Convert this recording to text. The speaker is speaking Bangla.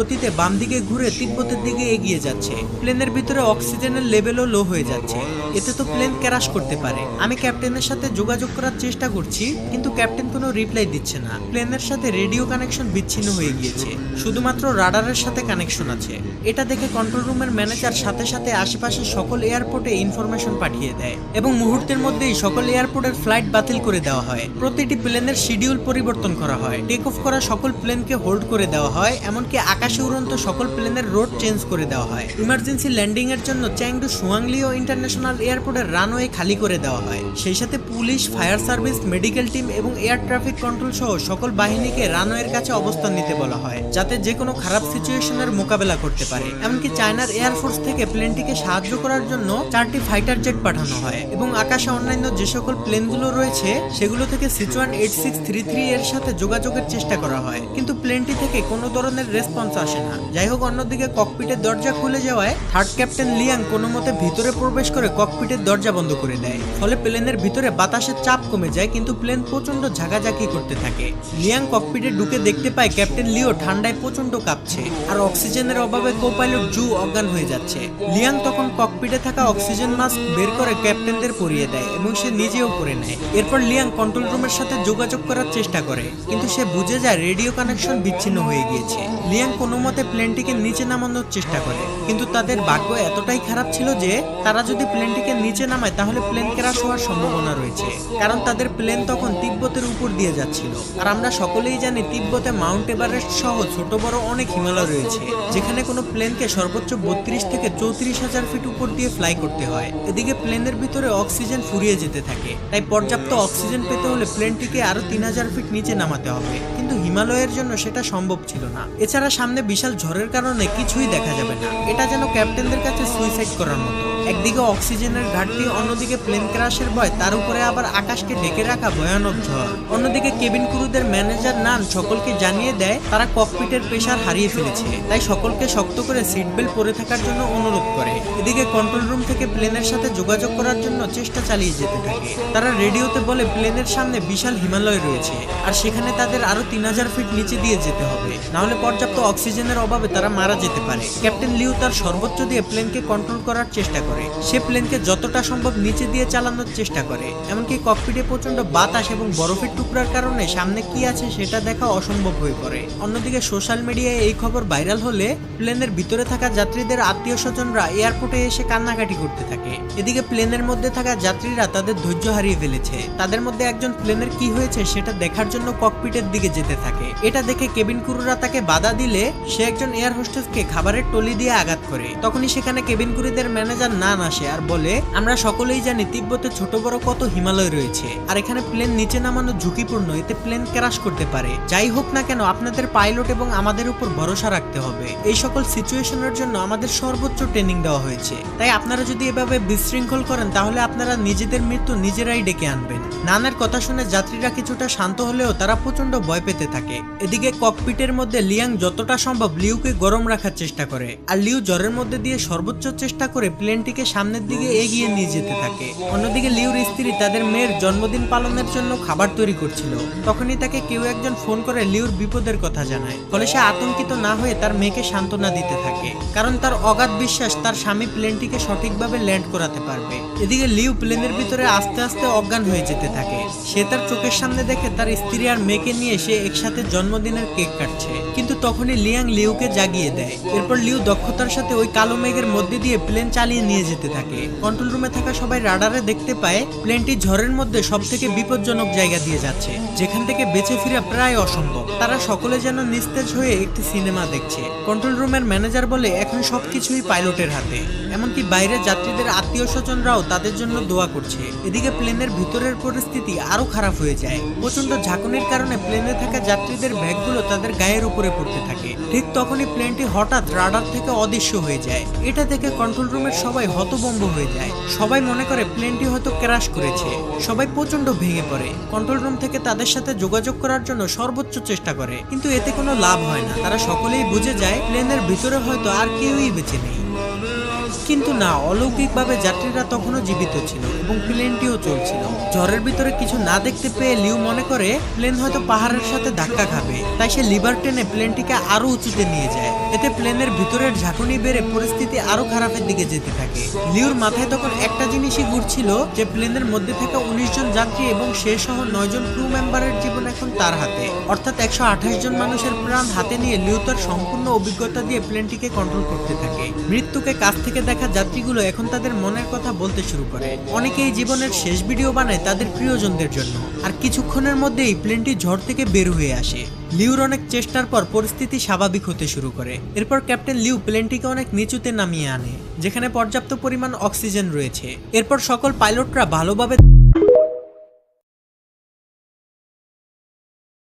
গতিতে বাম দিকে ঘুরে তিব্বতের দিকে এগিয়ে যাচ্ছে। প্লেনের ভিতরে অক্সিজেনের লেভেলও লো হয়ে যাচ্ছে। এতে তো প্লেন ক্র্যাশ করতে পারে। আমি ক্যাপ্টেনের সাথে যোগাযোগ করার চেষ্টা করছি, কিন্তু ক্যাপ্টেন কোনো রিপ্লাই দিচ্ছে না। প্লেনের সাথে রেডিও কানেকশন বিচ্ছিন্ন হয়ে গিয়েছে, শুধুমাত্র রাডারের সাথে কানেকশন আছে। এটা দেখে কন্ট্রোল রুমের ম্যানেজার সাথে সাথে আশেপাশে সকল এয়ারপোর্টে ইনফরমেশন পাঠিয়ে দেয় এবং মুহূর্তের মধ্যেই সকল এয়ারপোর্টের ফ্লাইট বাতিল করে দেওয়া হয়। প্রতিটি প্লেনের শিডিউল পরিবর্তন করা হয়। টেক অফ করা সকল প্লেনকে হোল্ড করে দেওয়া হয়, এমনকি আকাশে উড়ন্ত সকল প্লেনের রোড চেঞ্জ করে দেওয়া হয়। ইমার্জেন্সি ল্যান্ডিং এর জন্য চ্যাংডু সুয়াংলিও ইন্টারন্যাশনাল এয়ারপোর্টের রানওয়ে খালি করে দেওয়া হয়। সেই সাথে police, fire service, medical team এবং এয়ার ট্রাফিক কন্ট্রোল সহ সকল বাহিনীকে রানওয়ের কাছে অবস্থান নিতে বলা হয়, যাতে যে কোনো খারাপ সিচুয়েশনের মোকাবেলা করতে পারে। এমনকি চায়নার এয়ারফোর্স থেকে প্লেনটিকে সাহায্য করার জন্য 4টি ফাইটার জেট পাঠানো হয় এবং আকাশে অন্যান্য যে সকল প্লেনগুলো রয়েছে সেগুলো থেকে সিচুয়ান 8633 এর সাথে যোগাযোগের চেষ্টা করা হয়, কিন্তু প্লেনটি থেকে কোনো ধরনের রেসপন্স আসে না। যাই হোক, অন্যদিকে ককপিটের দরজা খুলে যাওয়ায় থার্ড ক্যাপ্টেন লিয়াং কোনো মতে ভিতরে প্রবেশ করে ককপিটের দরজা বন্ধ করে দেয়। ফলে প্লেনের ভিতরে বাতাসের চাপ কমে যায়, কিন্তু প্লেন প্রচন্ড ঝাঁকাঝাঁকি করতে থাকে। লিয়াং ককপিটে ঢুকে দেখতে পায় ক্যাপ্টেন লিও ঠান্ডায় প্রচন্ড কাঁপছে আর অক্সিজেনের অভাবে কো-পাইলট জু অজ্ঞান হয়ে যাচ্ছে। লিয়াং তখন ককপিটে থাকা অক্সিজেন মাস্ক বের করে ক্যাপ্টেনদের পরিয়ে দেয় এবং সে নিজেও পরে নেয়। এরপর লিয়াং কন্ট্রোল রুমের সাথে যোগাযোগ করার চেষ্টা করে, কিন্তু সে বুঝে যায় রেডিও কানেকশন বিচ্ছিন্ন হয়ে গিয়েছে। লিয়াং কোনো মতে প্লেনটিকে নিচে নামানোর চেষ্টা করে, কিন্তু তাদের ভাগ্য এতটাই খারাপ ছিল যে তারা যদি প্লেনটিকে নিচে নামায় তাহলে প্লেন ক্র্যাশ হওয়ার সম্ভাবনা রয়েছে, কারণ তাদের প্লেন তখন তিব্বতের উপর দিয়ে যাচ্ছিল। আর আমরা সকলেই জানি তিব্বতে মাউন্ট এভারেস্ট সহ ছোট বড় অনেক হিমালয় রয়েছে, যেখানে কোনো প্লেনকে সর্বোচ্চ 32 থেকে 34,000 ফিট উপর দিয়ে ফ্লাই করতে হয়। এদিকে প্লেনের ভিতরে অক্সিজেন ফুরিয়ে যেতে থাকে, তাই পর্যাপ্ত অক্সিজেন পেতে হলে প্লেনটিকে আরো 3000 ফিট নিচে নামাতে হবে, কিন্তু হিমালয়ের জন্য সেটা সম্ভব ছিল না। এছাড়া সামনে বিশাল ঝড়ের কারণে কিছুই দেখা যাবে না। এটা যেন ক্যাপ্টেনদের কাছে সুইসাইড করার মতো। একদিকে অক্সিজেনের ঘাটতি, অন্যদিকে প্লেন ক্র্যাশের ভয়, তার উপরে আবার আকাশকে ঢেকে রাখা ভয়ানক ঝড়। অন্যদিকে কেবিন ক্রুদের ম্যানেজার নান সকলকে জানিয়ে দেয় তারা ককপিটের প্রেসার হারিয়ে ফেলেছে, তাই সকলকে শক্ত করে সিট বেল্ট পরে থাকার জন্য অনুরোধ করে। এদিকে কন্ট্রোল রুম থেকে প্লেনের সাথে যোগাযোগ করার জন্য চেষ্টা চালিয়ে যেতে থাকে। তারা রেডিওতে বলে প্লেনের সামনে বিশাল হিমালয় রয়েছে আর সেখানে তাদের আরো 3000 ফিট নিচে দিয়ে যেতে হবে, নাহলে পর্যাপ্ত অক্সিজেনের অভাবে তারা মারা যেতে পারে। ক্যাপ্টেন লিউ তার সর্বোচ্চ দিয়ে প্লেনকে কন্ট্রোল করার চেষ্টা করে। সে প্লেনকে যতটা সম্ভব নিচে দিয়ে চালানোর চেষ্টা করে, এমনকি ককপিটে প্রচন্ড বাতাস এবং বরফের টুকরার কারণে সামনে কি আছে সেটা দেখা অসম্ভব হয়ে পড়ে। অন্যদিকে সোশ্যাল মিডিয়ায় এই খবর ভাইরাল হলে প্লেনের ভিতরে থাকা যাত্রীদের আত্মীয় স্বজনরা এয়ারপোর্টে এসে কান্নাকাটি করতে থাকে। এদিকে প্লেনের মধ্যে থাকা যাত্রীরা তাদের ধৈর্য হারিয়ে ফেলেছে। তাদের মধ্যে একজন প্লেনের কি হয়েছে সেটা দেখার জন্য ককপিটের দিকে যেতে থাকে। এটা দেখে কেবিন ক্রুরা তাকে বাধা দিলে সে একজন এয়ার হোস্টেসকে খাবারের টলি দিয়ে আঘাত করে। তখনই সেখানে কেবিন ক্রুদের ম্যানেজার নান আসে আর বলে, আমরা সকলেই জানি তিব্বতে ছোট বড় কত হিমালয় রয়েছে আর এখানে প্লেন নিচে নামানো ঝুঁকিপূর্ণ, এতে প্লেন ক্র্যাশ করতে পারে। যাই হোক না কেন আপনাদের পাইলট এবং আমাদের উপর ভরসা রাখতে হবে। এই সকল সিচুয়েশনের জন্য আমাদের সর্বোচ্চ ট্রেনিং দেওয়া হয়েছে, তাই আপনারা যদি এভাবে বিশৃঙ্খল করেন তাহলে আপনারা নিজেদের মৃত্যু নিজেরাই ডেকে আনবেন। নানের কথা শুনে যাত্রীরা কিছুটা শান্ত হলেও তারা প্রচন্ড ভয় পেতে থাকে। এদিকে ককপিটের মধ্যে লিয়াং যতটা সম্ভব লিউকে গরম রাখার চেষ্টা করে আর লিউ জ্বরের মধ্যে দিয়ে সর্বোচ্চ চেষ্টা করে প্লেনটিকে সামনের দিকে এগিয়ে নিয়ে যেতে থাকে। অন্যদিকে লিউর স্ত্রী তাদের মেয়ের জন্মদিন পালনের জন্য খাবার তৈরি করছিল। তখনই তাকে কেউ একজন ফোন করে লিউর বিপদের কথা জানায়, ফলে সে আতঙ্কিত না হয়ে তার মেয়েকে সান্ত্বনা দিতে থাকে, কারণ তার অগাধ বিশ্বাস তার স্বামী প্লেনটিকে সঠিকভাবে ল্যান্ড করাতে পারবে। এদিকে লিউ প্লেনের ভিতরে আস্তে আস্তে অজ্ঞান হয়ে যেতে থাকে। সে তার চোখের সামনে দেখে তার স্ত্রী আর মেয়েকে নিয়ে সে একসাথে জন্মদিনের কেক কাটছে, কিন্তু তখনই লিয়াং লিউকে জাগিয়ে দেয়। এরপর লিউ দক্ষতার সাথে ওই কালো মেঘের মধ্যে দিয়ে প্লেন চালিয়ে নিয়ে যেতে থাকে। কন্ট্রোল রুমে থাকা সবাই রাডারে দেখতে পায় প্লেনটি ঝড়ের মধ্যে সব থেকে বিপজ্জনক জায়গা দিয়ে যাচ্ছে, যেখান থেকে বেঁচে ফেরা প্রায় অসম্ভব। তারা সকলে যেন নিস্তেজ হয়ে একটি সিনেমা দেখছে। কন্ট্রোল রুমের ম্যানেজার বলে এখন সবকিছুই পাইলটের হাতে, এমনকি বাইরে যাত্রীদের আত্মীয় স্বজনরাও তাদের জন্য দোয়া করছে। এদিকে প্লেনের ভিতরের পরিস্থিতি আরো খারাপ হয়ে যায়। প্রচন্ড ঝাঁকুনির কারণে প্লেনে থাকা যাত্রীদের ব্যাগগুলো তাদের গায়ের উপরে পড়তে থাকে। ঠিক তখনই প্লেনটি হঠাৎ রাডার থেকে অদৃশ্য হয়ে যায়। এটা দেখে কন্ট্রোল রুমের সবাই হতভম্ব হয়ে যায়। সবাই মনে করে প্লেনটি হয়তো ক্র্যাশ করেছে। সবাই প্রচন্ড ভেঙে পড়ে। কন্ট্রোল রুম থেকে তাদের সাথে যোগাযোগ করার জন্য সর্বোচ্চ চেষ্টা করে, কিন্তু এতে কোনো লাভ হয় না। তারা সকলেই বুঝে যায় প্লেনের ভিতরে হয়তো আর কেউই বেঁচে নেই। কিন্তু না, অলৌকিকভাবে যাত্রীরা তখনও জীবিত ছিল এবং প্লেনটিও চলছিল। ঝড়ের ভিতরে কিছু না দেখতে পেয়ে লিউ মনে করে প্লেন হয়তো পাহাড়ের সাথে ধাক্কা খাবে, তাই সে লিভার টেনে প্লেনটিকে আরো উঁচুতে নিয়ে যায়। এতে প্লেনের ভিতরের ঝাঁকুনি বেড়ে পরিস্থিতি আরো খারাপের দিকে যেতে থাকে। লিউর মাথায় তখন একটা জিনিসই ঘুরছিল যে প্লেনের মধ্যে থাকা 19 জন যাত্রী এবং সে সহ 9 জন ক্রু মেম্বারের জীবন এখন তার হাতে, অর্থাৎ 128 জন মানুষের প্রাণ হাতে নিয়ে লিউ তার সম্পূর্ণ অভিজ্ঞতা দিয়ে প্লেনটিকে কন্ট্রোল করতে থাকে। মৃত্যুকে কাছ থেকে দেখা যাত্রীগুলো এখন তাদের মনের কথা বলতে শুরু করে। অনেকেই জীবনের শেষ ভিডিও বানায় তাদের প্রিয়জনদের জন্য। আর কিছুক্ষণের মধ্যেই প্লেনটি ঝড় থেকে বের হয়ে আসে। লিউর অনেক চেষ্টার পর পরিস্থিতি স্বাভাবিক হতে শুরু করে। এরপর ক্যাপ্টেন লিউ প্লেনটিকে অনেক নিচুতে নামিয়ে আনে, যেখানে পর্যাপ্ত পরিমাণ অক্সিজেন রয়েছে। এরপর সকল পাইলটরা ভালোভাবে